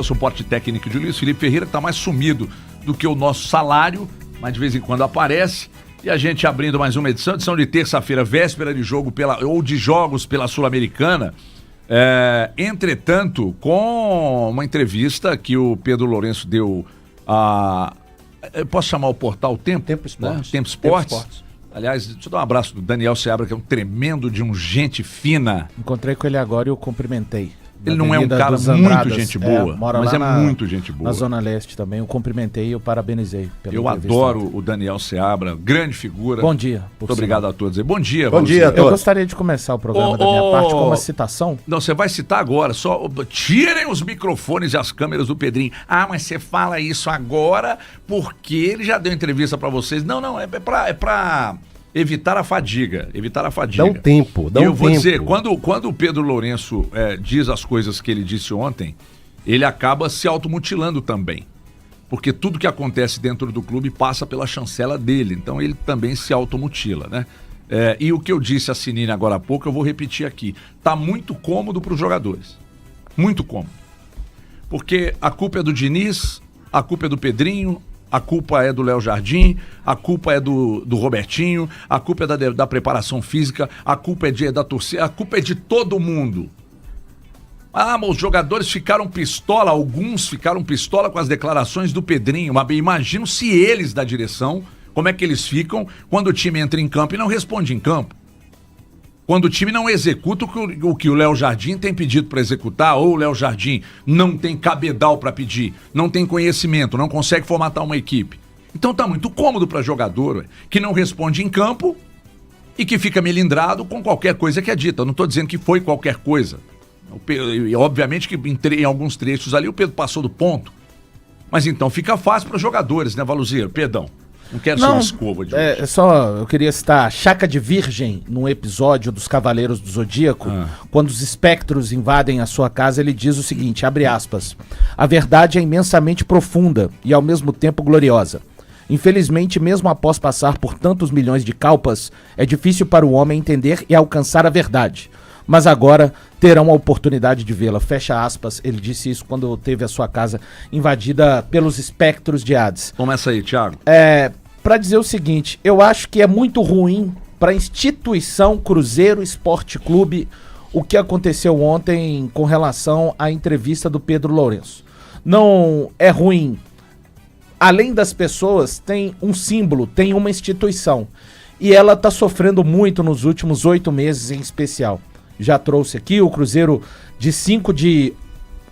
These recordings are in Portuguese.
O suporte técnico de Luiz Felipe Ferreira, que está mais sumido do que o nosso salário, mas de vez em quando aparece. E a gente abrindo mais uma edição de terça-feira, véspera de jogo ou de jogos pela Sul-Americana. Entretanto, com uma entrevista que o Pedro Lourenço deu a... Eu posso chamar o portal Tempo? Tempo Esportes. Né? Tempo Esportes. Aliás, deixa eu dar um abraço do Daniel Seabra, que é um tremendo de um gente fina. Encontrei com ele agora e o cumprimentei. Ele não é um cara muito gente boa, mas é muito gente boa. Na Zona Leste também, eu cumprimentei e eu parabenizei pela entrevista. Eu adoro o Daniel Seabra, grande figura. Bom dia. Muito obrigado a todos. Bom dia, Bom dia a todos. Eu gostaria de começar o programa da minha parte com uma citação. Não, você vai citar agora, só tirem os microfones e as câmeras do Pedrinho. Ah, mas você fala isso agora porque ele já deu entrevista pra vocês. Não, é pra evitar a fadiga. Dá um tempo, E eu vou dizer, quando o Pedro Lourenço diz as coisas que ele disse ontem, ele acaba se automutilando também. Porque tudo que acontece dentro do clube passa pela chancela dele. Então ele também se automutila, né? E o que eu disse a Sinine agora há pouco, eu vou repetir aqui. Tá muito cômodo para os jogadores. Muito cômodo. Porque a culpa é do Diniz, a culpa é do Pedrinho, a culpa é do Léo Jardim, a culpa é do Robertinho, a culpa é da preparação física, a culpa é da torcida, a culpa é de todo mundo. Ah, mas os jogadores ficaram pistola, alguns ficaram pistola com as declarações do Pedrinho, mas imagino se eles da direção, como é que eles ficam quando o time entra em campo e não responde em campo. Quando o time não executa o que o Léo Jardim tem pedido para executar, ou o Léo Jardim não tem cabedal para pedir, não tem conhecimento, não consegue formatar uma equipe. Então tá muito cômodo para jogador que não responde em campo e que fica melindrado com qualquer coisa que é dita. Eu não estou dizendo que foi qualquer coisa. Obviamente que em alguns trechos ali o Pedro passou do ponto. Mas então fica fácil para os jogadores, né, Valuzeiro? Perdão. Não quero ser uma escova de hoje. Eu queria citar Chaca de Virgem, num episódio dos Cavaleiros do Zodíaco, quando os espectros invadem a sua casa, ele diz o seguinte, abre aspas, a verdade é imensamente profunda e ao mesmo tempo gloriosa. Infelizmente, mesmo após passar por tantos milhões de kalpas, é difícil para o homem entender e alcançar a verdade. Mas agora terão a oportunidade de vê-la. Fecha aspas, ele disse isso quando teve a sua casa invadida pelos espectros de Hades. Começa aí, Thiago. Para dizer o seguinte, eu acho que é muito ruim para a instituição Cruzeiro Esporte Clube o que aconteceu ontem com relação à entrevista do Pedro Lourenço. Não é ruim. Além das pessoas, tem um símbolo, tem uma instituição. E ela está sofrendo muito nos últimos 8 meses em especial. Já trouxe aqui, o Cruzeiro de 5 de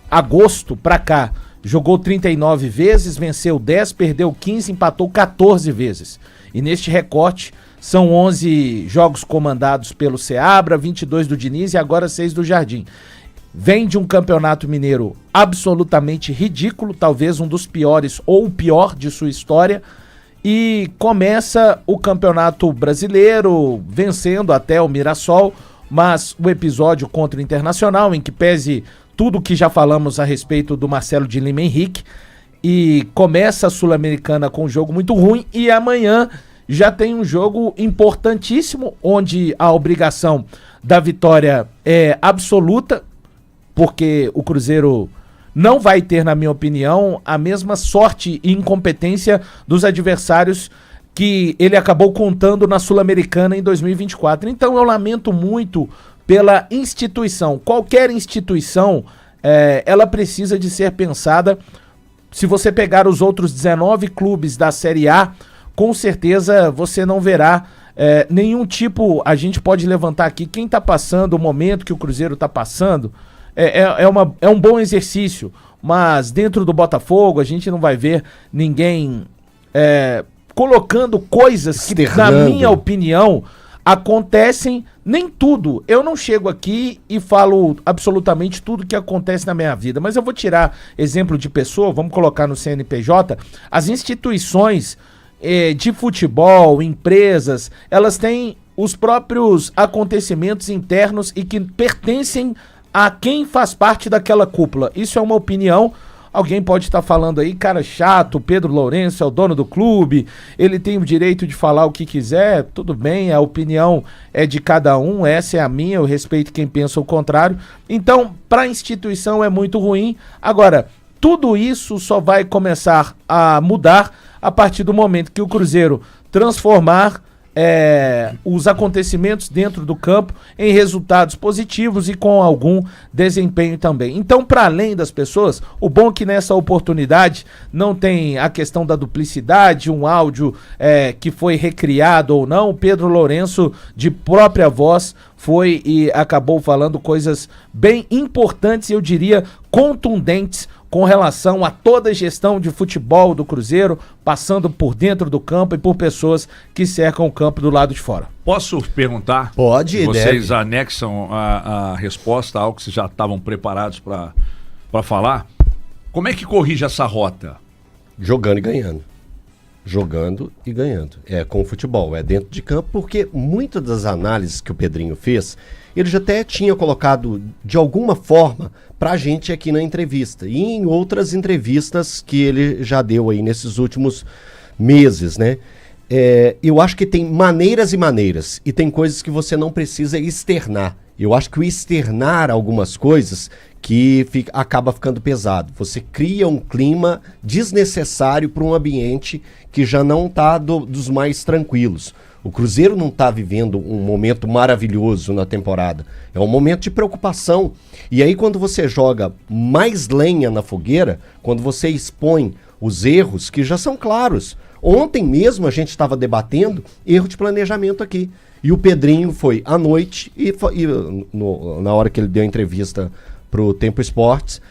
agosto para cá, jogou 39 vezes, venceu 10, perdeu 15, empatou 14 vezes. E neste recorte são 11 jogos comandados pelo Seabra, 22 do Diniz e agora 6 do Jardim. Vem de um campeonato mineiro absolutamente ridículo, talvez um dos piores ou o pior de sua história. E começa o campeonato brasileiro vencendo até o Mirassol, mas o episódio contra o Internacional, em que pese tudo que já falamos a respeito do Marcelo de Lima Henrique, e começa a Sul-Americana com um jogo muito ruim, e amanhã já tem um jogo importantíssimo, onde a obrigação da vitória é absoluta, porque o Cruzeiro não vai ter, na minha opinião, a mesma sorte e incompetência dos adversários que ele acabou contando na Sul-Americana em 2024. Então eu lamento muito pela instituição. Qualquer instituição, ela precisa de ser pensada. Se você pegar os outros 19 clubes da Série A, com certeza você não verá nenhum tipo... A gente pode levantar aqui quem está passando, o momento que o Cruzeiro está passando, é um bom exercício. Mas dentro do Botafogo a gente não vai ver ninguém... colocando coisas que, na minha opinião, acontecem, nem tudo. Eu não chego aqui e falo absolutamente tudo que acontece na minha vida, mas eu vou tirar exemplo de pessoa, vamos colocar no CNPJ, as instituições de futebol, empresas, elas têm os próprios acontecimentos internos e que pertencem a quem faz parte daquela cúpula. Isso é uma opinião. Alguém pode estar falando aí, cara chato, Pedro Lourenço é o dono do clube, ele tem o direito de falar o que quiser, tudo bem, a opinião é de cada um, essa é a minha, eu respeito quem pensa o contrário. Então, para a instituição é muito ruim. Agora, Tudo isso só vai começar a mudar a partir do momento que o Cruzeiro transformar os acontecimentos dentro do campo em resultados positivos e com algum desempenho também. Então, para além das pessoas, o bom é que nessa oportunidade não tem a questão da duplicidade, um áudio que foi recriado ou não. O Pedro Lourenço, de própria voz, foi e acabou falando coisas bem importantes, eu diria contundentes, com relação a toda a gestão de futebol do Cruzeiro, passando por dentro do campo e por pessoas que cercam o campo do lado de fora. Posso perguntar? Pode, vocês deve. anexam a resposta a algo que vocês já estavam preparados para falar. Como é que corrige essa rota? Jogando e ganhando. Jogando e ganhando. É com o futebol, é dentro de campo, porque muitas das análises que o Pedrinho fez, ele já até tinha colocado de alguma forma pra gente aqui na entrevista e em outras entrevistas que ele já deu aí nesses últimos meses, né? Eu acho que tem maneiras e maneiras e tem coisas que você não precisa externar. Eu acho que o externar algumas coisas que acaba ficando pesado. Você cria um clima desnecessário para um ambiente que já não está dos mais tranquilos. O Cruzeiro não está vivendo um momento maravilhoso na temporada. É um momento de preocupação. E aí quando você joga mais lenha na fogueira, quando você expõe os erros que já são claros. Ontem mesmo a gente estava debatendo erro de planejamento aqui. E o Pedrinho foi à noite na hora que ele deu a entrevista para o Tempo Esportes,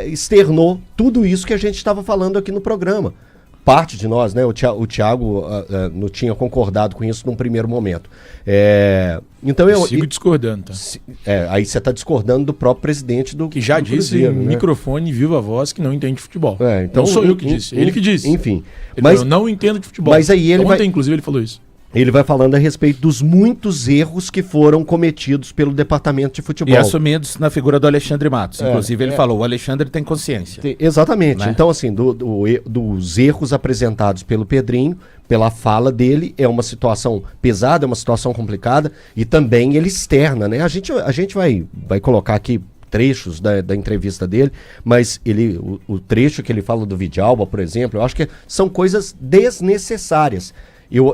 externou tudo isso que a gente estava falando aqui no programa. Parte de nós, né? O Thiago não tinha concordado com isso num primeiro momento. Então eu sigo discordando, tá? Aí você está discordando do próprio presidente do que já do disse Cruzeiro, em né? microfone, viva voz, que não entende de futebol. Então, não sou eu que disse, ele que disse. Enfim. Mas eu não entendo de futebol. Mas aí Ontem, inclusive, ele falou isso. Ele vai falando a respeito dos muitos erros que foram cometidos pelo departamento de futebol. E assumidos na figura do Alexandre Matos. Inclusive, ele falou, o Alexandre tem consciência. Exatamente. Né? Então, assim, dos erros apresentados pelo Pedrinho, pela fala dele, é uma situação pesada, é uma situação complicada, e também ele externa, né? A gente vai colocar aqui trechos da entrevista dele, mas o trecho que ele fala do Vidalba, por exemplo, eu acho que são coisas desnecessárias.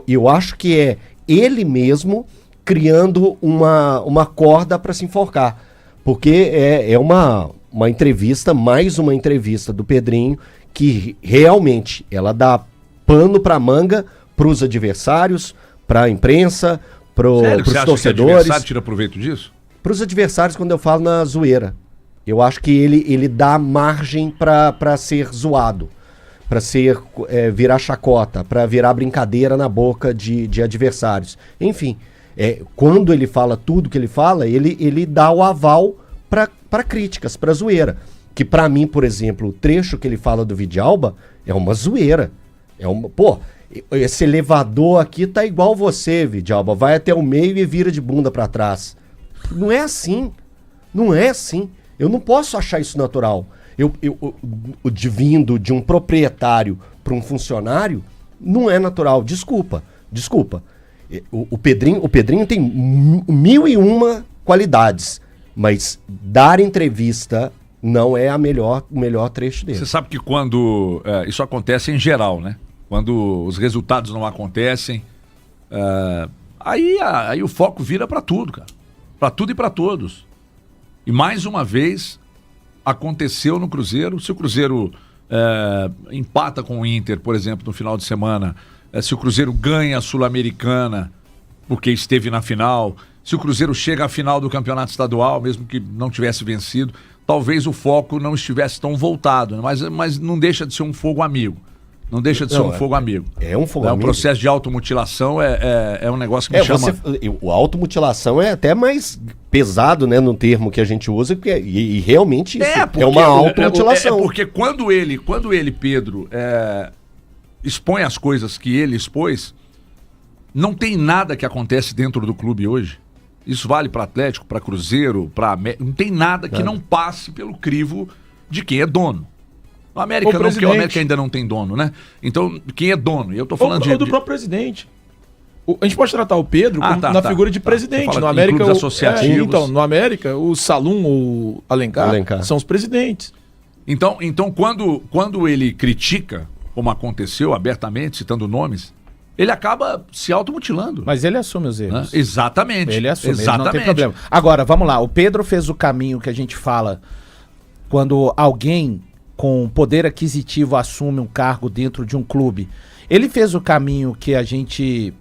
Eu acho que é ele mesmo criando uma corda para se enforcar. Porque é uma entrevista, mais uma entrevista do Pedrinho, que realmente ela dá pano para manga para os adversários, para a imprensa, para os torcedores. Que o adversário tira proveito disso? Para os adversários, quando eu falo na zoeira. Eu acho que ele dá margem para ser zoado. Para virar chacota, para virar brincadeira na boca de adversários. Enfim, quando ele fala tudo que ele fala, ele dá o aval para críticas, para zoeira. Que para mim, por exemplo, o trecho que ele fala do Vidalba é uma zoeira. Esse elevador aqui tá igual você, Vidalba, vai até o meio e vira de bunda para trás. Não é assim. Não é assim. Eu não posso achar isso natural. Vindo de um proprietário para um funcionário, não é natural. Desculpa. O Pedrinho tem 1001 qualidades, mas dar entrevista não é o melhor trecho dele. Você sabe que quando isso acontece em geral, né? Quando os resultados não acontecem, aí o foco vira para tudo, cara. Para tudo e para todos. E mais uma vez aconteceu no Cruzeiro. Se o Cruzeiro empata com o Inter, por exemplo, no final de semana, se o Cruzeiro ganha a Sul-Americana porque esteve na final, se o Cruzeiro chega à final do campeonato estadual, mesmo que não tivesse vencido, talvez o foco não estivesse tão voltado, né? Mas não deixa de ser um fogo amigo. Não deixa de ser um fogo amigo. É um fogo amigo. O processo de automutilação é um negócio que me chama... O automutilação é até mais pesado, né, no termo que a gente usa, e realmente isso é uma automutilação. Porque quando ele, Pedro, expõe as coisas que ele expôs, não tem nada que acontece dentro do clube hoje. Isso vale para Atlético, para Cruzeiro, para América. Não tem nada que não passe pelo crivo de quem é dono. O América não, porque o América ainda não tem dono, né? Então, quem é dono? E eu tô falando do próprio presidente. A gente pode tratar o Pedro na figura de presidente. No América, associativos. No América, o Salum ou Alencar são os presidentes. Então quando ele critica, como aconteceu abertamente, citando nomes, ele acaba se automutilando. Mas ele assume os erros. Exatamente. Ele assume, Exatamente. ele não tem problema. Agora, vamos lá. O Pedro fez o caminho que a gente fala quando alguém com poder aquisitivo assume um cargo dentro de um clube. Ele fez o caminho que a gente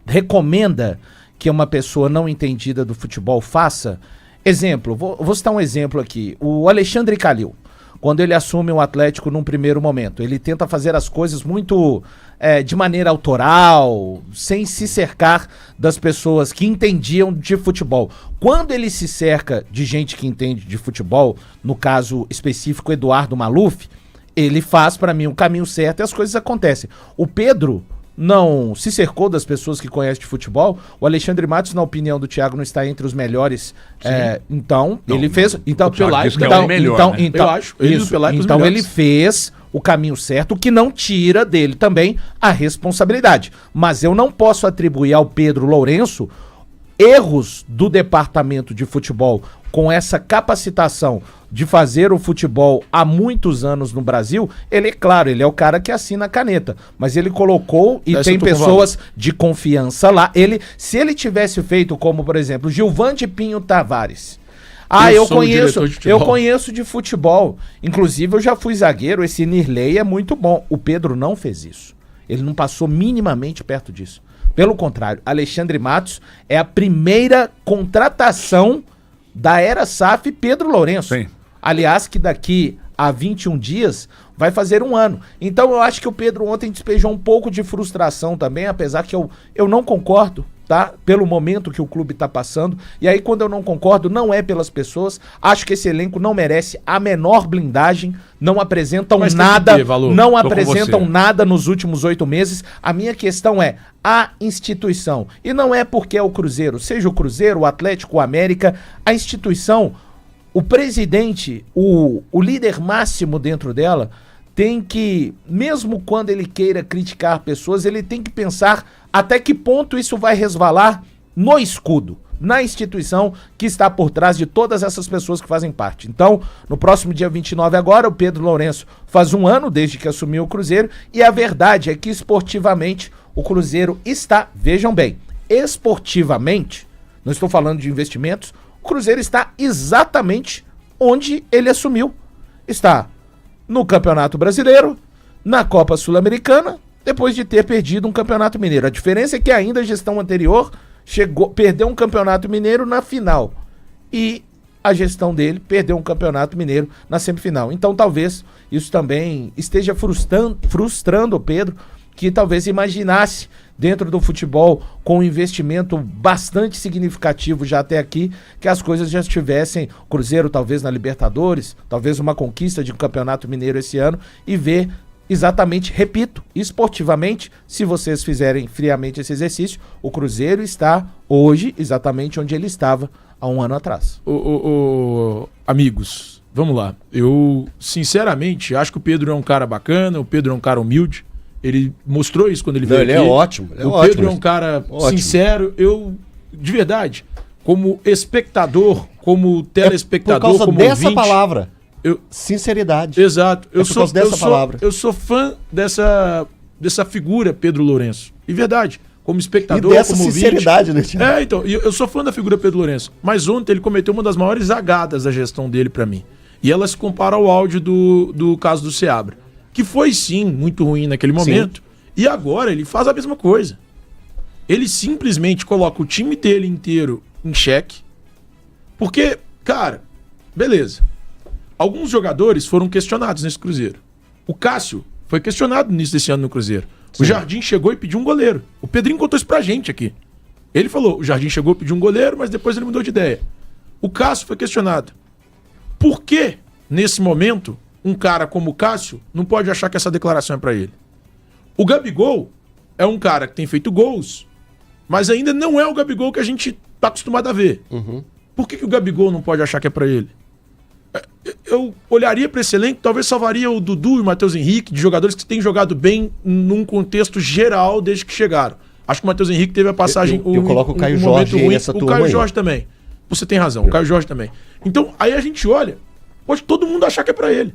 recomenda que uma pessoa não entendida do futebol faça. Exemplo, vou citar um exemplo aqui. O Alexandre Calil, quando ele assume o Atlético num primeiro momento, ele tenta fazer as coisas muito de maneira autoral, sem se cercar das pessoas que entendiam de futebol. Quando ele se cerca de gente que entende de futebol, no caso específico Eduardo Maluf, ele faz para mim o caminho certo e as coisas acontecem. O Pedro não se cercou das pessoas que conhecem de futebol. O Alexandre Matos, na opinião do Thiago, não está entre os melhores. Então, não, ele fez. Então, ele fez o caminho certo, o que não tira dele também a responsabilidade. Mas eu não posso atribuir ao Pedro Lourenço erros do departamento de futebol com essa capacitação de fazer o futebol há muitos anos no Brasil. Ele, claro, ele é o cara que assina a caneta, mas ele colocou e tem pessoas de confiança lá. Se ele tivesse feito como, por exemplo, Gilvande Pinho Tavares. Eu conheço de futebol. Inclusive, eu já fui zagueiro, esse Nirley é muito bom. O Pedro não fez isso. Ele não passou minimamente perto disso. Pelo contrário, Alexandre Matos é a primeira contratação da era SAF Pedro Lourenço. Sim. Aliás, que daqui a 21 dias vai fazer um ano. Então eu acho que o Pedro ontem despejou um pouco de frustração também, apesar que eu não concordo, tá? Pelo momento que o clube tá passando. E aí quando eu não concordo, não é pelas pessoas. Acho que esse elenco não merece a menor blindagem. Não apresentam nada. Não apresentam nada nos últimos 8 meses. A minha questão é a instituição. E não é porque é o Cruzeiro. Seja o Cruzeiro, o Atlético, o América. A instituição, o presidente, o líder máximo dentro dela, tem que, mesmo quando ele queira criticar pessoas, ele tem que pensar até que ponto isso vai resvalar no escudo, na instituição que está por trás de todas essas pessoas que fazem parte. Então, no próximo dia 29 agora, o Pedro Lourenço faz um ano desde que assumiu o Cruzeiro, e a verdade é que esportivamente o Cruzeiro está, vejam bem, esportivamente, não estou falando de investimentos, o Cruzeiro está exatamente onde ele assumiu. Está no Campeonato Brasileiro, na Copa Sul-Americana, depois de ter perdido um Campeonato Mineiro. A diferença é que ainda a gestão anterior perdeu um Campeonato Mineiro na final. E a gestão dele perdeu um Campeonato Mineiro na semifinal. Então talvez isso também esteja frustrando o Pedro, que talvez imaginasse dentro do futebol, com um investimento bastante significativo já até aqui, que as coisas já estivessem, Cruzeiro talvez na Libertadores, talvez uma conquista de um Campeonato Mineiro esse ano, e ver exatamente, repito, esportivamente, se vocês fizerem friamente esse exercício, o Cruzeiro está hoje exatamente onde ele estava há um ano atrás. Amigos, vamos lá. Eu, sinceramente, acho que o Pedro é um cara bacana, o Pedro é um cara humilde. Ele mostrou isso quando ele veio aqui. Ele é ótimo. O Pedro é um cara sincero. Eu, de verdade, como espectador, como telespectador, por causa como dessa ouvinte, palavra. Sinceridade. Exato. Eu sou fã dessa figura, Pedro Lourenço. De verdade. Como espectador, e dessa como sinceridade, ouvinte. Né, então, eu sou fã da figura Pedro Lourenço. Mas ontem ele cometeu uma das maiores zagadas da gestão dele pra mim. E ela se compara ao áudio do caso do Seabra, que foi sim muito ruim naquele momento. Sim. E agora ele faz a mesma coisa. Ele simplesmente coloca o time dele inteiro em xeque. Porque, cara, beleza. Alguns jogadores foram questionados nesse Cruzeiro. O Cássio foi questionado no início desse ano no Cruzeiro. Sim. O Jardim chegou e pediu um goleiro. O Pedrinho contou isso pra gente aqui. Ele falou, o Jardim chegou e pediu um goleiro, mas depois ele mudou de ideia. O Cássio foi questionado. Por que, nesse momento, um cara como o Cássio não pode achar que essa declaração é pra ele? O Gabigol é um cara que tem feito gols, mas ainda não é o Gabigol que a gente tá acostumado a ver. Uhum. Por que o Gabigol não pode achar que é pra ele? Eu olharia pra esse elenco, talvez salvaria o Dudu e o Matheus Henrique, de jogadores que têm jogado bem num contexto geral desde que chegaram. Acho que o Matheus Henrique teve a passagem... Eu coloco o Caio Jorge nessa turma. O Caio Jorge também. Você tem razão, o Caio Jorge também. Então, aí a gente olha pode todo mundo achar que é pra ele.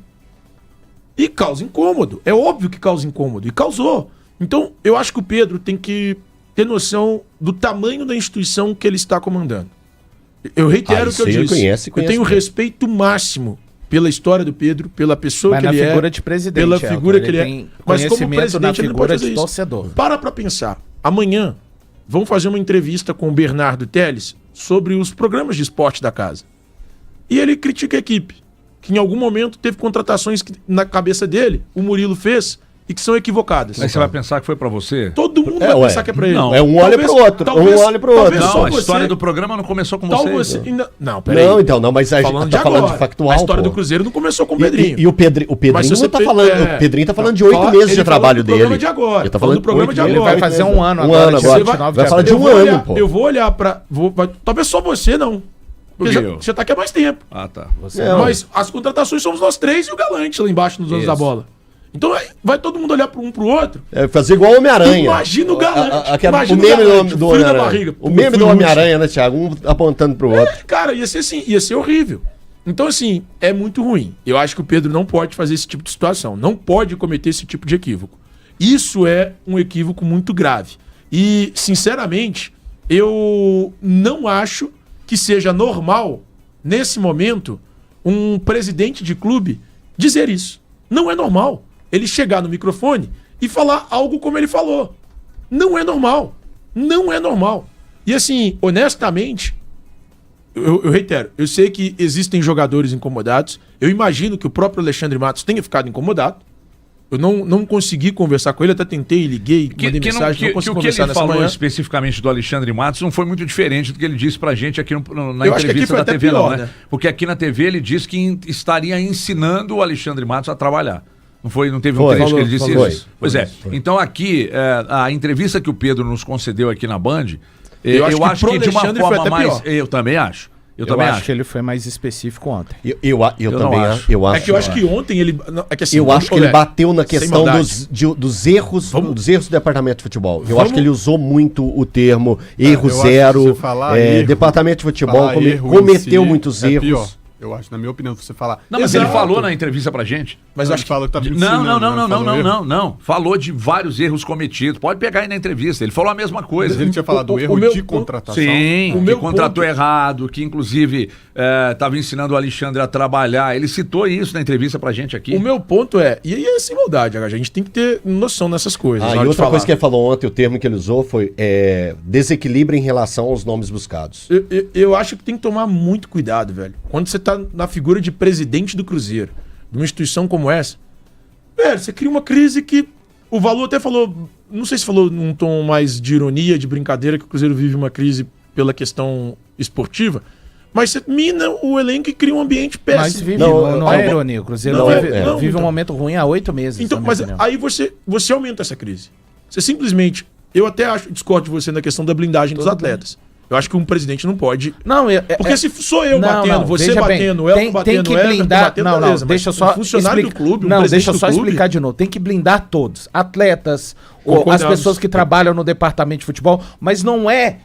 E causa incômodo. É óbvio que causa incômodo. E causou. Então, eu acho que o Pedro tem que ter noção do tamanho da instituição que ele está comandando. Eu reitero o que eu disse. Eu tenho respeito máximo pela história do Pedro, pela pessoa que ele é. Pela figura de presidente. Pela figura que ele é. Mas como presidente, ele não pode fazer isso. Torcedor. Para pensar. Amanhã, vamos fazer uma entrevista com o Bernardo Telles sobre os programas de esporte da casa. E ele critica a equipe. Que em algum momento teve contratações que, na cabeça dele, o Murilo fez e que são equivocadas. Mas você vai pensar que foi pra você? Todo mundo vai pensar que é pra ele. Não. É um olha pro outro. Um olha pro outro. Não, a história do programa não começou com você. Não, peraí. Não, então, não, mas a gente tá falando de factual. A história do Cruzeiro não começou com o Pedrinho. E o Pedrinho tá falando. O Pedrinho tá falando de 8 meses de trabalho dele. Programa de agora. Ele tá falando do programa de agora. Ele vai fazer um ano agora. Vai falar de um ano, pô. Eu vou olhar pra. Talvez só você não. Porque você tá aqui há mais tempo. Ah, tá. Mas as contratações somos nós três e o Galante lá embaixo nos anos da bola. Então vai todo mundo olhar para um pro outro. Fazer igual o Homem-Aranha. Imagina o Galante. O meme do Homem-Aranha. O meme do Homem-Aranha, né, Thiago? Um apontando pro outro. Cara, ia ser assim, ia ser horrível. Então, assim, é muito ruim. Eu acho que o Pedro não pode fazer esse tipo de situação. Não pode cometer esse tipo de equívoco. Isso é um equívoco muito grave. E, sinceramente, eu não acho que seja normal, nesse momento, um presidente de clube dizer isso. Não é normal ele chegar no microfone e falar algo como ele falou. Não é normal. Não é normal. E assim, honestamente, eu reitero, eu sei que existem jogadores incomodados. Eu imagino que o próprio Alexandre Matos tenha ficado incomodado. Eu não consegui conversar com ele, até tentei, liguei, mandei mensagem, não consegui conversar nessa manhã. O que ele falou especificamente do Alexandre Matos não foi muito diferente do que ele disse pra gente aqui na entrevista da TV, pior, não, né? Porque aqui na TV ele disse que estaria ensinando o Alexandre Matos a trabalhar. Não teve um trecho que ele disse isso? Pois é. Então aqui, a entrevista que o Pedro nos concedeu aqui na Band, eu acho que de uma forma mais... Eu também acho. Eu acho que ele foi mais específico ontem. Eu também acho. É que eu acho que ontem ele... assim, eu acho que ele bateu na questão dos erros do departamento de futebol. Eu acho que ele usou muito o termo erro zero. Departamento de futebol cometeu muitos erros. Eu acho, na minha opinião, você falar... Não, mas ele falou na entrevista pra gente. Mas acho que falou que tá Não. Falou de vários erros cometidos. Pode pegar aí na entrevista. Ele falou a mesma coisa. Mas ele tinha falado do erro de contratação. Sim, que contratou errado, que inclusive estava ensinando o Alexandre a trabalhar. Ele citou isso na entrevista pra gente aqui. O meu ponto e aí é sem maldade, a gente tem que ter noção dessas coisas. E outra coisa que ele falou ontem, o termo que ele usou foi desequilíbrio em relação aos nomes buscados. Eu acho que tem que tomar muito cuidado, velho. Quando você tá na figura de presidente do Cruzeiro, de uma instituição como essa, velho, você cria uma crise que o Valu até falou, não sei se falou num tom mais de ironia, de brincadeira, que o Cruzeiro vive uma crise pela questão esportiva, mas você mina o elenco e cria um ambiente péssimo. Mas vive, não é ironia, o Cruzeiro vive um momento ruim há 8 meses. Então, mas aí você aumenta essa crise. Você simplesmente, eu até discordo de você na questão da blindagem dos atletas. Eu acho que um presidente não pode. Porque se sou eu batendo, você batendo, Elton batendo, tem que blindar. Beleza, deixa só. Funcionário do clube, deixa eu só explicar de novo. Tem que blindar todos. Atletas, as pessoas que trabalham no departamento de futebol, mas não é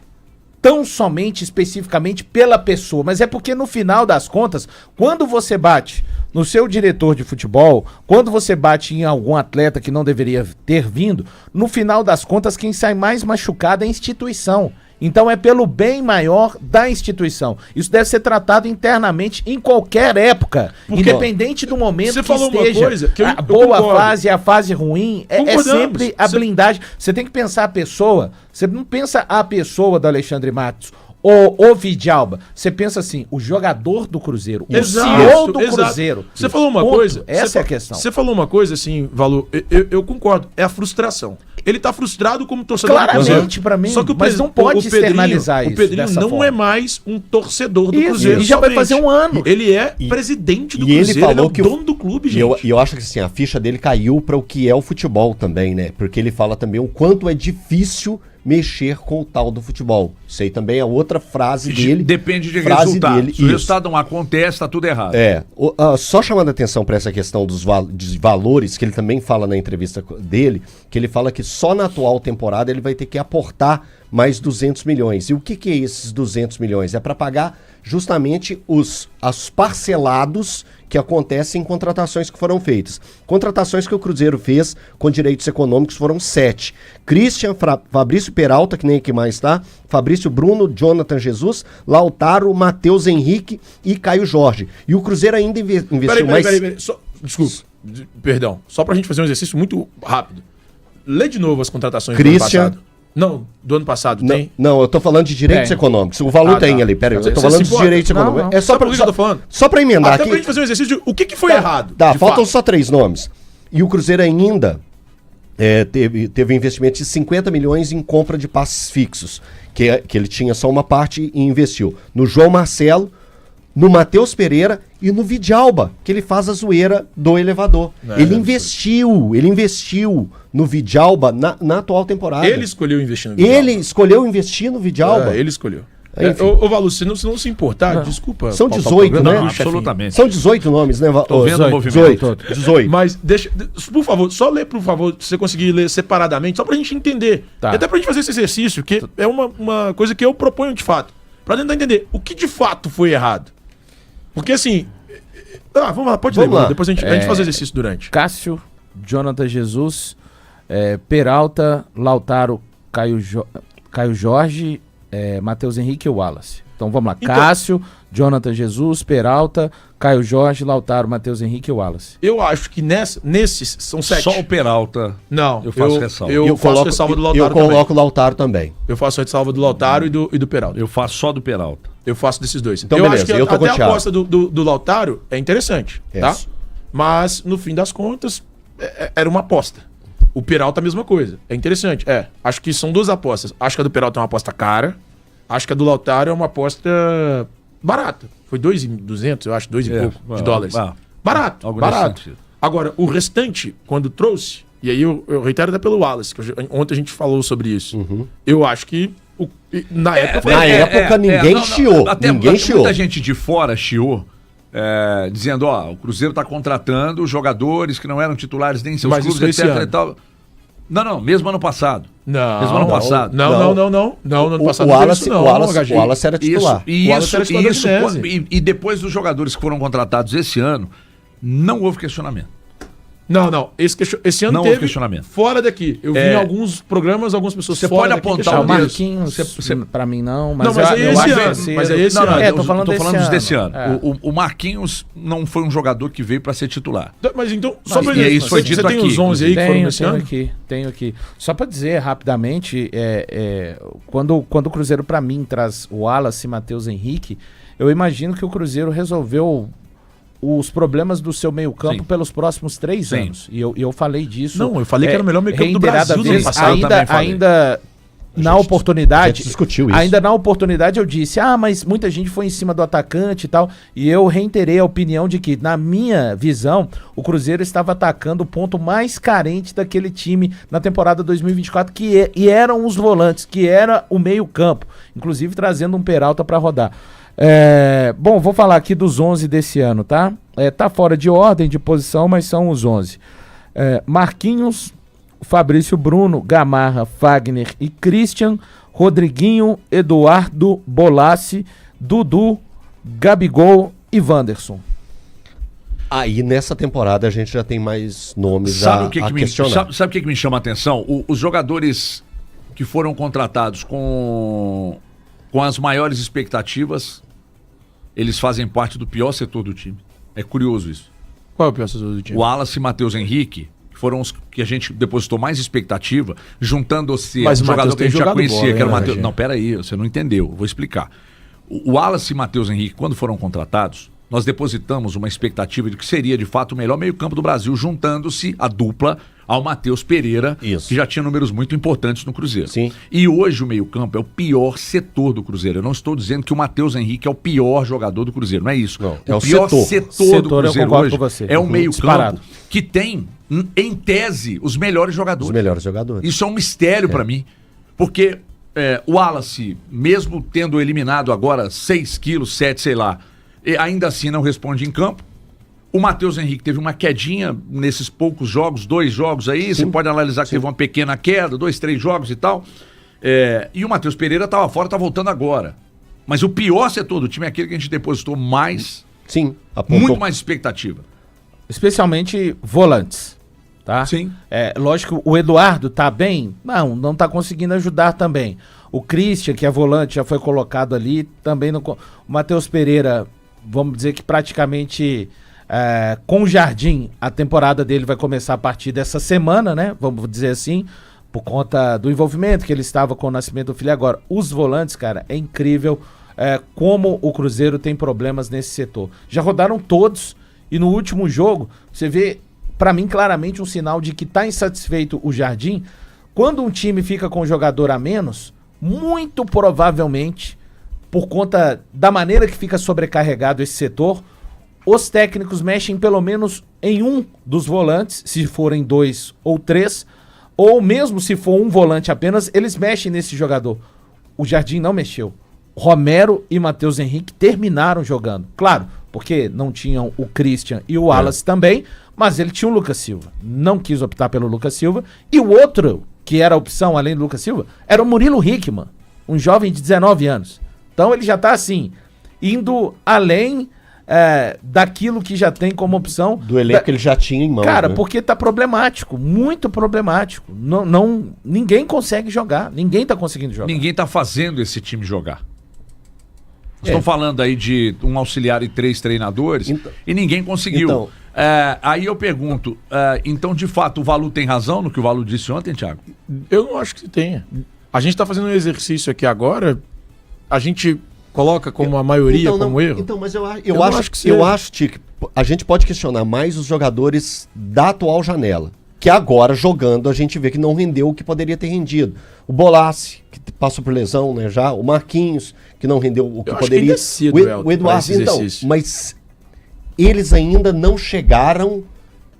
tão somente especificamente pela pessoa, mas é porque no final das contas, quando você bate no seu diretor de futebol, quando você bate em algum atleta que não deveria ter vindo, no final das contas, quem sai mais machucado é a instituição. Então é pelo bem maior da instituição. Isso deve ser tratado internamente em qualquer época. Porque, independente do momento que esteja. A boa fase e a fase ruim é sempre a blindagem. Você tem que pensar a pessoa. Você não pensa a pessoa do Alexandre Matos ou o Vidalba. Você pensa assim, o jogador do Cruzeiro, o CEO do Cruzeiro. Você falou uma coisa. Essa é a questão. Você falou uma coisa assim, Valu, eu concordo. É a frustração. Ele tá frustrado como torcedor do Cruzeiro. Claramente pra mim, só que mas não pode externalizar isso. O Pedrinho não forma. É mais um torcedor do Cruzeiro. E já vai fazer um ano. Ele é presidente do Cruzeiro, ele falou ele é o dono do clube, gente. E eu acho que assim, a ficha dele caiu para o que é o futebol também, né? Porque ele fala também o quanto é difícil mexer com o tal do futebol. Isso aí também é outra frase dele. Depende de resultado. Se o resultado não acontece, tá tudo errado. Só chamando a atenção para essa questão dos valores, que ele também fala na entrevista dele, que ele fala que só na atual temporada ele vai ter que aportar mais 200 milhões. E o que é esses 200 milhões? É para pagar justamente os parcelados que acontecem em contratações que foram feitas. Contratações que o Cruzeiro fez com direitos econômicos foram 7. Christian, Fabrício Peralta, que nem aqui mais está, Fabrício Bruno, Jonathan Jesus, Lautaro, Matheus Henrique e Caio Jorge. E o Cruzeiro ainda investiu mais... Peraí. Desculpa, perdão. Só pra gente fazer um exercício muito rápido. Lê de novo as contratações do ano passado. Não, do ano passado tem? Não, eu tô falando de direitos econômicos. O valor tem ali, peraí. Eu tô falando de direitos econômicos. É só pra que eu tô falando? Só pra emendar até aqui. Pra gente fazer um exercício de o que foi errado. Tá, faltam só 3 nomes. E o Cruzeiro ainda teve investimento de 50 milhões em compra de passes fixos, que ele tinha só uma parte e investiu. No João Marcelo, no Matheus Pereira e no Vidalba, que ele faz a zoeira do elevador. Ele investiu no Vidalba na atual temporada. Ele escolheu investir no Vidalba. Ele escolheu investir no Vidalba. Ele escolheu. Ô Valu, se não se importar, desculpa. São 18, né? Absolutamente. São 18 nomes, né? Tô vendo o movimento. 18. Mas deixa, por favor, só lê, por favor, se você conseguir ler separadamente, só pra gente entender. Tá. E até pra gente fazer esse exercício, que é uma coisa que eu proponho de fato. Pra tentar entender o que de fato foi errado. Porque assim... vamos lá, pode ler, lá. Depois a gente faz o exercício durante. Cássio, Jonathan Jesus, Peralta, Lautaro, Caio Jorge, Matheus Henrique e Wallace. Então vamos lá. Cássio, Jonathan Jesus, Peralta, Caio Jorge, Lautaro, Matheus Henrique e Wallace. Eu acho que nesses são 7. Só o Peralta. Não, eu faço ressalva. Eu faço ressalva do Lautaro também. Eu coloco o Lautaro também. Eu faço ressalva do Lautaro e do Peralta. Eu faço só do Peralta. Eu faço desses dois. Então, eu beleza, acho que eu tô até com o a aposta do Lautaro é interessante, tá? Mas, no fim das contas, era uma aposta. O Peralta a mesma coisa. É interessante. Acho que são 2 apostas. Acho que a do Peralta é uma aposta cara. Acho que a do Lautaro é uma aposta barata. Foi 2.200, eu acho, 2 e pouco de dólares. Barato. Agora, o restante, quando trouxe, e aí eu reitero até pelo Wallace, que ontem a gente falou sobre isso. Eu acho que na época ninguém chiou. Muita gente de fora chiou, dizendo, o Cruzeiro está contratando jogadores que não eram titulares nem em seus clubes, etc. E tal. Não, mesmo ano passado. Não, mesmo ano passado. Não, no ano passado o Wallace era titular. E depois dos jogadores que foram contratados esse ano, não houve questionamento. Não. Esse ano não teve houve questionamento. Fora daqui. Eu vi em alguns programas, algumas pessoas você fora pode apontar o Marquinhos, pra mim não. Mas mas é esse ano. Tô falando desse ano. O Marquinhos não foi um jogador que veio para ser titular. Mas então, só pra dizer, isso foi dito você aqui. tem os 11 aí que foram nesse ano? Tenho aqui. Só pra dizer rapidamente, quando o Cruzeiro pra mim traz o Wallace e Matheus Henrique, eu imagino que o Cruzeiro resolveu os problemas do seu meio-campo pelos próximos 3 anos. E eu falei disso. Não, eu falei que era o melhor meio-campo do Brasil no ano passado. Ainda na oportunidade. Discutiu isso. Ainda na oportunidade eu disse: mas muita gente foi em cima do atacante e tal. E eu reiterei a opinião de que, na minha visão, o Cruzeiro estava atacando o ponto mais carente daquele time na temporada 2024, e eram os volantes, que era o meio-campo. Inclusive trazendo um Peralta para rodar. Bom, vou falar aqui dos 11 desse ano, tá? Tá fora de ordem de posição, mas são os 11. Marquinhos, Fabrício Bruno, Gamarra, Fagner e Christian, Rodriguinho, Eduardo, Bolassi, Dudu, Gabigol e Wanderson. Aí nessa temporada a gente já tem mais nomes a questionar. Sabe o que me chama a atenção? Os jogadores que foram contratados com as maiores expectativas, eles fazem parte do pior setor do time. É curioso isso. Qual é o pior setor do time? O Wallace e Matheus Henrique, que foram os que a gente depositou mais expectativa, juntando-se ao jogador que a gente já conhecia, que era o Matheus. Não, peraí, você não entendeu, vou explicar. O Wallace e Matheus Henrique, quando foram contratados, nós depositamos uma expectativa de que seria de fato o melhor meio-campo do Brasil, juntando-se a dupla ao Matheus Pereira, que já tinha números muito importantes no Cruzeiro. Sim. E hoje o meio-campo é o pior setor do Cruzeiro. Eu não estou dizendo que o Matheus Henrique é o pior jogador do Cruzeiro, não é isso. Não, o pior setor do Cruzeiro hoje é o meio-campo que tem, em tese, os melhores jogadores. Os melhores jogadores. Isso é um mistério para mim, porque o Wallace, mesmo tendo eliminado agora 6 quilos, 7, sei lá, ainda assim não responde em campo. O Matheus Henrique teve uma quedinha nesses poucos jogos, 2 jogos aí. Sim. Você pode analisar que teve uma pequena queda, 2, 3 jogos e tal. E o Matheus Pereira estava fora, está voltando agora. Mas o pior setor do time é aquele que a gente depositou mais, Sim, muito mais expectativa. Especialmente volantes, tá? Sim. Lógico, o Eduardo tá bem? Não tá conseguindo ajudar também. O Christian, que é volante, já foi colocado ali, também não... O Matheus Pereira, vamos dizer que praticamente com o Jardim, a temporada dele vai começar a partir dessa semana, né? Vamos dizer assim, por conta do envolvimento que ele estava com o nascimento do filho. Agora, os volantes, cara, é incrível como o Cruzeiro tem problemas nesse setor. Já rodaram todos e no último jogo, você vê, pra mim, claramente um sinal de que tá insatisfeito o Jardim. Quando um time fica com um jogador a menos, muito provavelmente, por conta da maneira que fica sobrecarregado esse setor, os técnicos mexem pelo menos em um dos volantes, se forem 2 ou 3, ou mesmo se for um volante apenas, eles mexem nesse jogador. O Jardim não mexeu. Romero e Matheus Henrique terminaram jogando. Claro, porque não tinham o Christian e o Wallace também, mas ele tinha o Lucas Silva. Não quis optar pelo Lucas Silva. E o outro, que era a opção além do Lucas Silva, era o Murilo Hickman, um jovem de 19 anos. Então ele já tá assim, indo além daquilo que já tem como opção. Do elenco que ele já tinha em mãos. Cara, né? porque tá problemático, muito problemático. Ninguém consegue jogar, ninguém tá conseguindo jogar. Ninguém tá fazendo esse time jogar. Estão falando aí de um auxiliar e 3 treinadores e ninguém conseguiu. Então, aí eu pergunto, então de fato o Valu tem razão no que o Valu disse ontem, Thiago? Eu não acho que tenha. A gente tá fazendo um exercício aqui agora, a gente coloca como a maioria como erro. Então, mas eu acho, Tique, a gente pode questionar mais os jogadores da atual janela. Que agora, jogando, a gente vê que não rendeu o que poderia ter rendido. O Bolassi, que passou por lesão, né, já. O Marquinhos, que não rendeu o que eu poderia. Acho que o Eduardo, então. Mas eles ainda não chegaram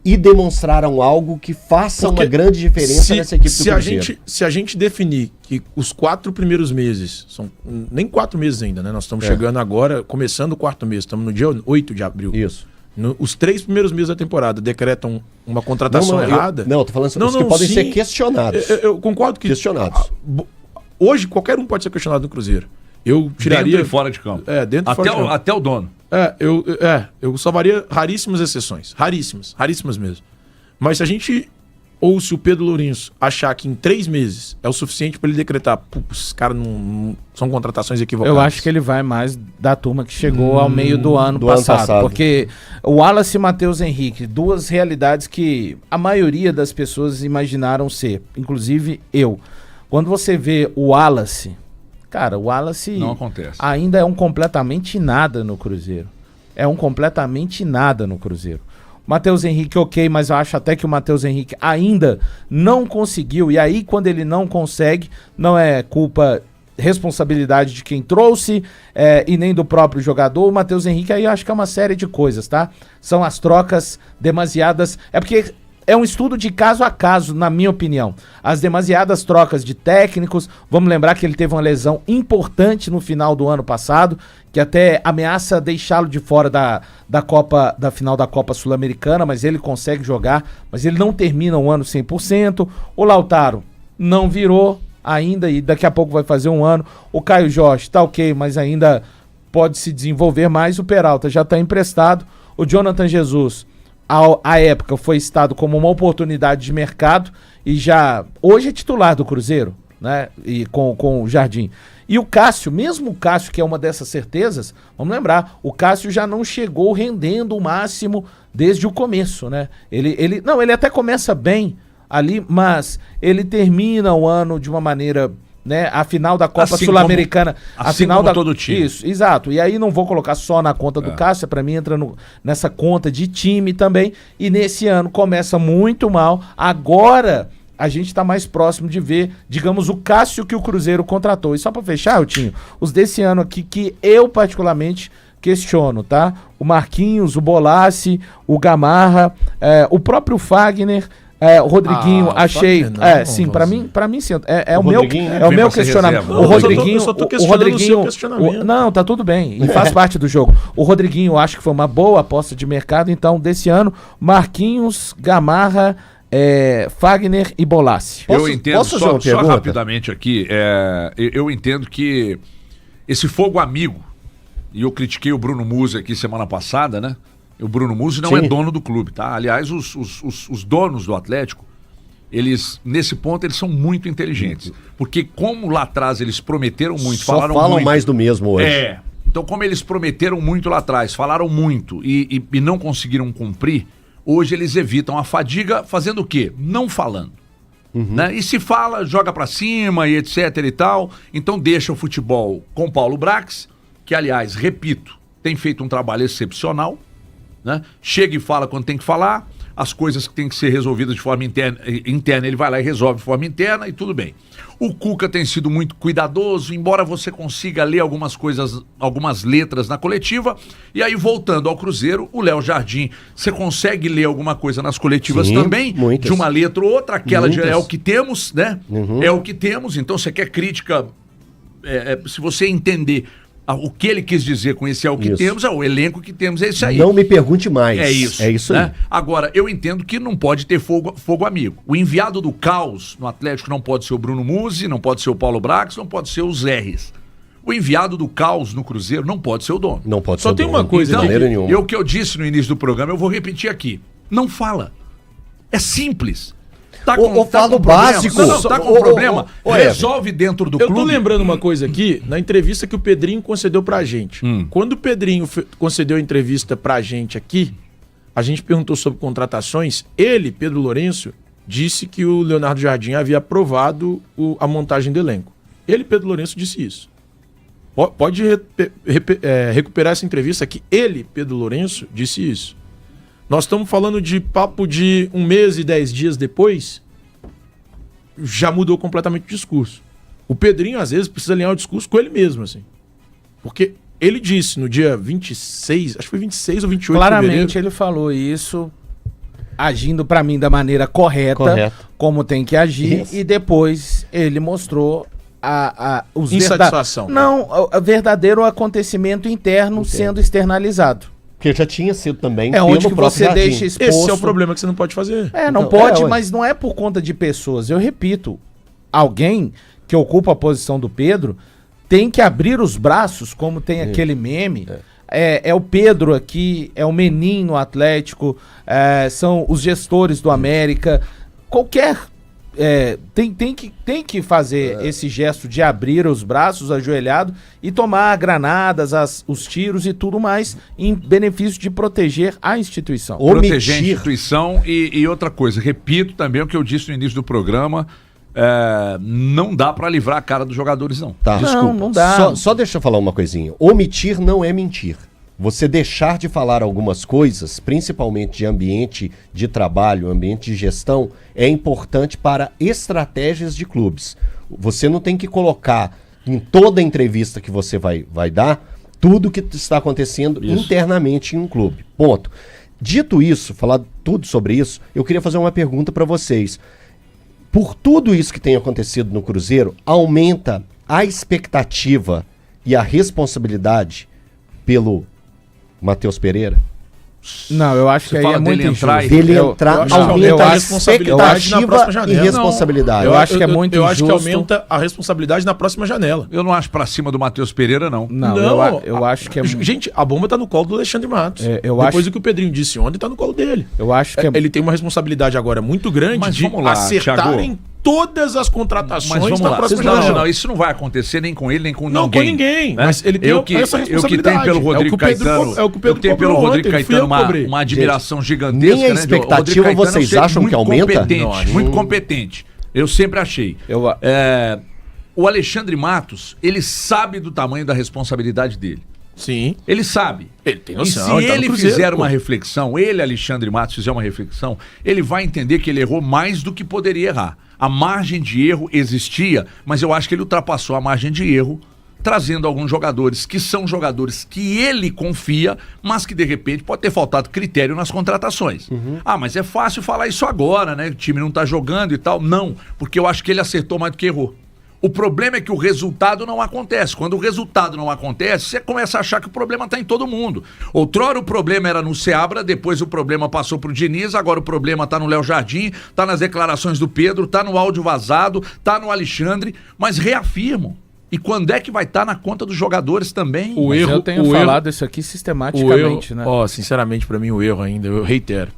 e demonstraram algo que faça uma grande diferença nessa equipe do Cruzeiro. Se a gente definir que os 4 primeiros meses, são nem 4 meses ainda, né? Nós estamos chegando agora, começando o 4º mês, estamos no dia 8 de abril. Isso. Os 3 primeiros meses da temporada decretam uma contratação errada. Eu tô falando os que podem ser questionados. Eu concordo que... Questionados. Hoje, qualquer um pode ser questionado no Cruzeiro. Eu tiraria... Dentro e fora de campo. Dentro e fora de campo. Até o dono. Eu salvaria raríssimas exceções. Raríssimas mesmo. Mas se a gente, ou se o Pedro Lourenço achar que em 3 meses é o suficiente para ele decretar, esses caras não são contratações equivocadas. Eu acho que ele vai mais da turma que chegou ao meio do ano passado. Porque o Wallace e Matheus Henrique, 2 realidades que a maioria das pessoas imaginaram ser, inclusive eu. Quando você vê o Wallace... Cara, o Wallace não acontece. Ainda é um completamente nada no Cruzeiro. Matheus Henrique, ok, mas eu acho até que o Matheus Henrique ainda não conseguiu. E aí, quando ele não consegue, não é culpa, responsabilidade de quem trouxe e nem do próprio jogador. O Matheus Henrique aí eu acho que é uma série de coisas, tá? São as trocas demasiadas. É porque... É um estudo de caso a caso, na minha opinião. As demasiadas trocas de técnicos. Vamos lembrar que ele teve uma lesão importante no final do ano passado, que até ameaça deixá-lo de fora da final da Copa Sul-Americana, mas ele consegue jogar, mas ele não termina o ano 100%. O Lautaro não virou ainda e daqui a pouco vai fazer um ano. O Caio Jorge tá ok, mas ainda pode se desenvolver mais. O Peralta já tá emprestado. O Jonathan Jesus... A época foi citado como uma oportunidade de mercado e já hoje é titular do Cruzeiro, né? E com o Jardim. E o Cássio, mesmo o Cássio que é uma dessas certezas, vamos lembrar, o Cássio já não chegou rendendo o máximo desde o começo, né? Ele até começa bem ali, mas ele termina o ano de uma maneira... Né, a final da Copa Sul-Americana, a final da todo time. Isso, exato. E aí não vou colocar só na conta do Cássio, para mim entra nessa conta de time também. E nesse ano começa muito mal. Agora a gente está mais próximo de ver, digamos, o Cássio que o Cruzeiro contratou. E só para fechar, Eltinho, os desse ano aqui que eu particularmente questiono, tá? O Marquinhos, o Bolassi, o Gamarra, o próprio Fagner. O Rodriguinho, achei. Sim, pra mim sim. É o meu questionamento. O Rodriguinho. Eu só tô questionando o seu questionamento. Não, tá tudo bem. E faz parte do jogo. O Rodriguinho, acho que foi uma boa aposta de mercado. Então, desse ano, Marquinhos, Gamarra, Fagner e Bolassi. Eu entendo, posso fazer uma só pergunta? rapidamente aqui, eu entendo que esse fogo amigo, e eu critiquei o Bruno Musi aqui semana passada, né? O Bruno Musi não Sim. é dono do clube, tá? Aliás, os donos do Atlético, eles, nesse ponto, eles são muito inteligentes. Porque como lá atrás eles prometeram muito, Só falaram falam muito. mais do mesmo hoje. Então, como eles prometeram muito lá atrás, falaram muito e não conseguiram cumprir, hoje eles evitam a fadiga fazendo o quê? Não falando. Né? E se fala, joga pra cima e etc e tal. Então deixa o futebol com Paulo Brax, que aliás, repito, tem feito um trabalho excepcional. Né? Chega e fala quando tem que falar. As coisas que tem que ser resolvidas de forma interna, ele vai lá e resolve de forma interna e tudo bem. O Cuca tem sido muito cuidadoso, embora você consiga ler algumas coisas, algumas letras na coletiva. E aí, voltando ao Cruzeiro, o Léo Jardim, você consegue ler alguma coisa nas coletivas Sim, também, muitas. de uma letra ou outra, aquela de, Muitas. é o que temos, né? É o que temos, então você quer crítica, se você entender o que ele quis dizer com esse é o que Isso. temos, é o elenco que temos, é isso aí. Não me pergunte mais. É isso. É isso né? aí. Agora, eu entendo que não pode ter fogo amigo. O enviado do caos no Atlético não pode ser o Bruno Musi, não pode ser o Paulo Brax, não pode ser os R's. O enviado do caos no Cruzeiro não pode ser o dono. Não pode Só ser tem dono, uma coisa de Então, maneira nenhuma. o que eu disse no início do programa, eu vou repetir aqui. Não fala. É simples. Tá fala o básico. Não, tá com problema. Resolve dentro do Eu clube. tô lembrando uma coisa aqui, na entrevista que o Pedrinho concedeu pra gente. Quando o Pedrinho concedeu a entrevista pra gente aqui, a gente perguntou sobre contratações, ele, Pedro Lourenço, disse que o Leonardo Jardim havia aprovado a montagem do elenco. Ele, Pedro Lourenço, disse isso. Pode recuperar essa entrevista que ele, Pedro Lourenço, disse isso. Nós estamos falando de papo de 1 mês e 10 dias depois, já mudou completamente o discurso. O Pedrinho, às vezes, precisa alinhar o discurso com ele mesmo, assim. Porque ele disse no dia 26, acho que foi 26 ou 28 de Claramente fevereiro. ele falou isso, agindo pra mim da maneira correta, Correto. como tem que agir, Isso. e depois ele mostrou os Insatisfação. Não, o verdadeiro acontecimento interno sendo externalizado. Porque já tinha sido também É onde pelo que próprio você Jardim. deixa exposto. Esse é o problema que você não pode fazer. Não Então, pode, ué. mas não é por conta de pessoas. Eu repito, alguém que ocupa a posição do Pedro tem que abrir os braços, como tem aquele meme. É o Pedro aqui, é o Menin no Atlético, são os gestores do América. Qualquer... tem que fazer esse gesto de abrir os braços ajoelhado e tomar granadas, os tiros e tudo mais em benefício de proteger a instituição. Proteger a Omitir. instituição e outra coisa, repito também o que eu disse no início do programa, não dá pra livrar a cara dos jogadores não. Tá. Desculpa. Não dá. Só deixa eu falar uma coisinha. Omitir não é mentir. Você deixar de falar algumas coisas, principalmente de ambiente de trabalho, ambiente de gestão, é importante para estratégias de clubes. Você não tem que colocar em toda entrevista que você vai dar tudo que está acontecendo internamente em um clube. Ponto. Dito isso, falar tudo sobre isso, eu queria fazer uma pergunta para vocês. Por tudo isso que tem acontecido no Cruzeiro, aumenta a expectativa e a responsabilidade pelo Matheus Pereira? Não, eu acho que Você aí fala é muito dele entrar injusto. Dele Eu entrar, acho que aumenta a responsabilidade na próxima expectativa e janela. responsabilidade. Eu acho que é muito Eu acho que injusto. aumenta a responsabilidade na próxima janela. Eu não acho pra cima do Matheus Pereira não. Não, eu acho que é... Gente, a bomba tá no colo do Alexandre Matos. Eu Depois acho- do que o Pedrinho disse ontem, tá no colo dele. Eu acho que é... Ele tem uma responsabilidade agora muito grande Mas de vamos lá, acertarem Thiago. todas as contratações Mas vamos na lá. próxima Não, janela. não, isso não vai acontecer nem com ele, nem com Não, ninguém. com ninguém, né? mas ele tem eu que, essa eu que responsabilidade. tenho pelo É o Rodrigo que o Pedro Caetano, é o que o Pedro eu tenho pelo cobrou Rodrigo ontem, fui eu Caetano que cobrei. uma admiração gigantesca. Nem a né? expectativa O Rodrigo Caetano vocês é um ser acham que muito aumenta? competente, Não acho. muito competente. Eu sempre achei. O Alexandre Matos, ele sabe do tamanho da responsabilidade dele. Sim. Ele sabe. Ele tem E noção, se ele tá no ele Cruzeiro, fizer pô. uma reflexão, ele, Alexandre Matos, fizer uma reflexão, ele vai entender que ele errou mais do que poderia errar. A margem de erro existia, mas eu acho que ele ultrapassou a margem de erro, trazendo alguns jogadores que são jogadores que ele confia, mas que de repente pode ter faltado critério nas contratações. Ah, mas é fácil falar isso agora, né? O time não tá jogando e tal. Não, porque eu acho que ele acertou mais do que errou. O problema é que o resultado não acontece. Quando o resultado não acontece, você começa a achar que o problema está em todo mundo. Outrora o problema era no Seabra, depois o problema passou pro Diniz, agora o problema está no Léo Jardim, está nas declarações do Pedro, está no áudio vazado, está no Alexandre, mas reafirmo. E quando é que vai estar na conta dos jogadores também? Eu tenho falado isso aqui sistematicamente, né? Sinceramente, para mim, o erro ainda, eu reitero,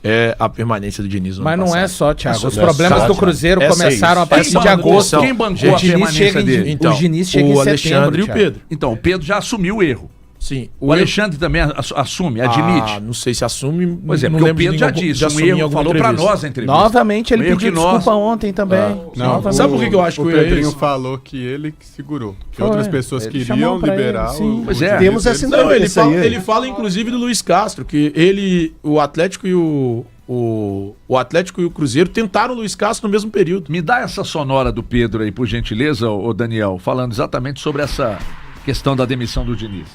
é a permanência do Diniz no Mas ano não passado. é só, Thiago. Os problemas do Cruzeiro começaram a partir de agosto. Quem bancou a permanência dele? Então, o Diniz chega em Alexandre setembro, e o Pedro. Então, o Pedro já assumiu o erro. Sim. O Alexandre também assume, admite. Não sei se assume. Pois é, não porque o lembro de Pedro já nenhum- disse, um assumir em erro, alguma falou pra entrevista. nós na entrevista. Novamente ele Um erro pediu que nós- desculpa ontem também. Não, Sabe por que eu acho que o o erro é Pedrinho esse? falou que ele que segurou. Que Foi. outras pessoas Ele queriam chamou pra liberar ele, sim. o Pois é. Diniz, Temos eles- essa Não, ele entrevista fala, aí. ele fala inclusive do Luiz Castro, que o Atlético e o Atlético e o Cruzeiro tentaram o Luiz Castro no mesmo período. Me dá essa sonora do Pedro aí, por gentileza, ô Daniel, falando exatamente sobre essa questão da demissão do Diniz.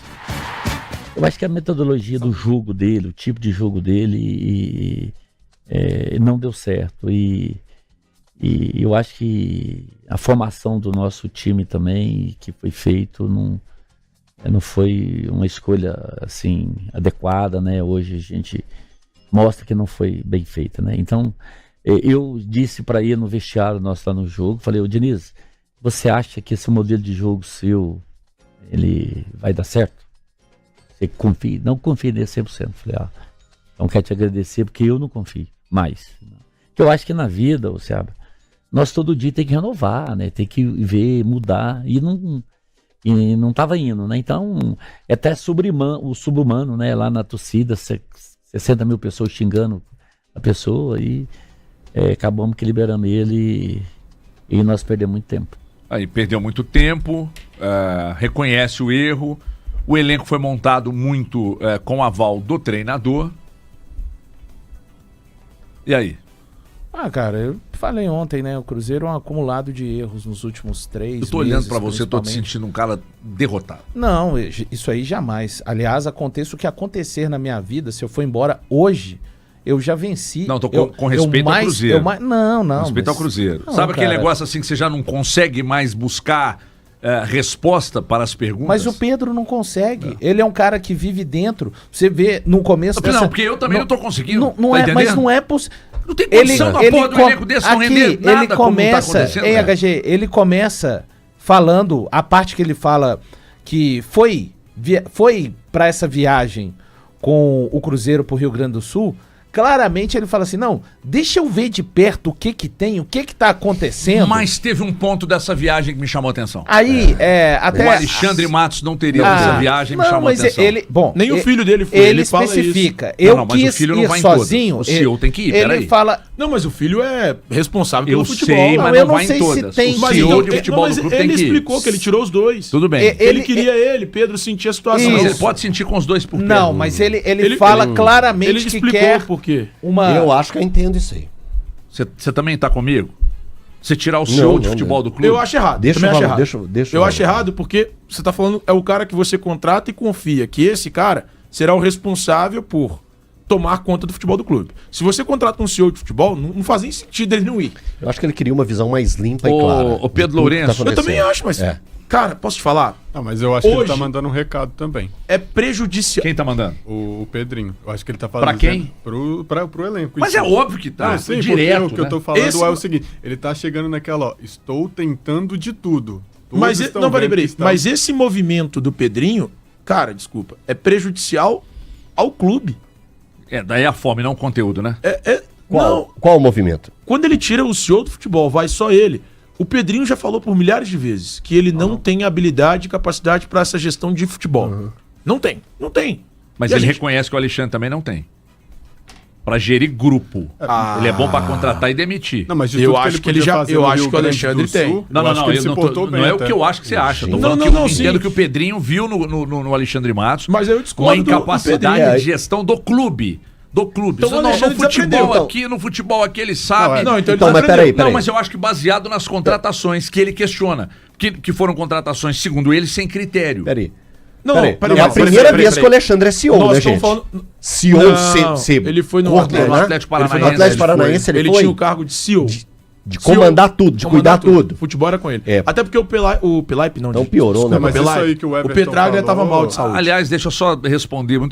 Eu acho que a metodologia do jogo dele, o tipo de jogo dele não deu certo. E eu acho que a formação do nosso time também, que foi feito, não foi uma escolha assim adequada, né? Hoje a gente mostra que não foi bem feita, né? Então, eu disse para ele no vestiário nosso lá no jogo, falei, ô Diniz, você acha que esse modelo de jogo seu, ele vai dar certo? Você confia? Não confia nele 100%. Falei, então quero te agradecer porque eu não confio mais. Porque eu acho que na vida, Seabra, nós todo dia tem que renovar, né? Tem que ver, mudar. E não estava indo, né? Então, é até o subhumano, né? Lá na torcida, 60 mil pessoas xingando a pessoa e acabamos que liberamos ele e nós perdemos muito tempo. Aí perdeu muito tempo, reconhece o erro. O elenco foi montado muito com aval do treinador. E aí? Cara, eu falei ontem, né? O Cruzeiro é um acumulado de erros nos últimos 3 meses. Eu tô olhando pra você, tô te principalmente. sentindo um cara derrotado. Não, isso aí jamais. Aliás, aconteça o que acontecer na minha vida, se eu for embora hoje, eu já venci. Não, tô com respeito ao Cruzeiro. Não. Com respeito ao Cruzeiro. Sabe aquele negócio assim que você já não consegue mais buscar resposta para as perguntas? Mas o Pedro não consegue. Ele é um cara que vive dentro. Você vê no começo... Não, porque eu também não tô conseguindo. Não tá mas entendendo? não é possível. Não tem condição da porra do elenco desse não render nada ele como tá começa, acontecendo. HG, ele começa falando, a parte que ele fala que foi para essa viagem com o Cruzeiro pro Rio Grande do Sul, claramente ele fala assim, não, deixa eu ver de perto o que tem, o que tá acontecendo. Mas teve um ponto dessa viagem que me chamou a atenção. Aí, até... O Alexandre Matos não teria essa viagem, me chamou a atenção. Nem o filho dele foi, ele fala especifica. isso. Eu não, mas quis o filho não ir vai em sozinho. todas. O CEO tem que ir, ele peraí. fala... Não, mas o filho é responsável Eu pelo futebol. sei, mas eu não vai sei em se todas. tem O Mas CEO então, de futebol do clube tem ele que ir. explicou que ele tirou os dois. Tudo bem. Ele queria Pedro sentia a situação. Mas Isso. ele pode sentir com os dois por quê? Não, mas ele fala claramente Ele que explicou quer por quê. Eu acho que eu entendo isso aí. Você também tá comigo? Você tirar o CEO de futebol do clube? Eu acho errado. Deixa também eu acho falar, errado. deixa Eu acho errado porque você tá falando, é o cara que você contrata e confia, que esse cara será o responsável por tomar conta do futebol do clube. Se você contrata um CEO de futebol, não faz nem sentido ele não ir. Eu acho que ele queria uma visão mais limpa e clara. O Pedro de tudo que Lourenço, tá Eu também acho, mas, cara, posso te falar? Não, mas eu acho que ele tá Hoje- mandando um recado também. É prejudicial. Quem tá mandando? O Pedrinho. Eu acho que ele tá falando... Pra quem? Pro elenco. Mas Isso. é óbvio que tá. Não, sim, direto, porque o que né? eu tô falando Esse- é o seguinte, ele tá chegando naquela, estou tentando de tudo. Todos Mas, estão não, peraí, vendo peraí. que está- Mas esse movimento do Pedrinho, cara, desculpa, é prejudicial ao clube. Daí a fome, não o conteúdo, né? Não, Qual o movimento? quando ele tira o CEO do futebol, vai só ele. O Pedrinho já falou por milhares de vezes que ele não tem habilidade e capacidade para essa gestão de futebol. Não tem. Mas E a ele gente- reconhece que o Alexandre também não tem. Pra gerir grupo. Ele é bom pra contratar e demitir. Não, mas de Eu tudo acho que ele podia já- fazer eu no acho Rio que o Grande do Alexandre tem. Sul, Não, eu acho que ele se portou bem não é o até. que eu acho que você acha. Eu tô Não, falando não, que eu não, entendo sim. que o Pedrinho viu no Alexandre Matos Mas eu uma discordo do incapacidade Pedrinho. de gestão do clube. Do clube. Então Isso o não, Alexandre no futebol desaprendeu. aqui, no futebol aqui ele sabe. Não, então ele Então, mas desaprendeu. peraí. Não, mas eu acho que baseado nas contratações que ele questiona. Que foram contratações, segundo ele, sem critério. Peraí. Não, Peraí. peraí, É a não, peraí, primeira peraí, vez que o peraí. Alexandre é CEO, Nós né, estamos gente? falando- CEO Não, ser ele foi no coordenar? No Atlético Ele foi Paranaense. no Atlético Paranaense, Ele foi? tinha o cargo de CEO. De comandar tudo, de cuidar tudo. Futebol era com ele. É. Até porque o Pelaipe não. Então piorou, né? Mas isso aí que o O Everton Petraglia falou- tava mal de saúde. Aliás, deixa eu só responder. Muita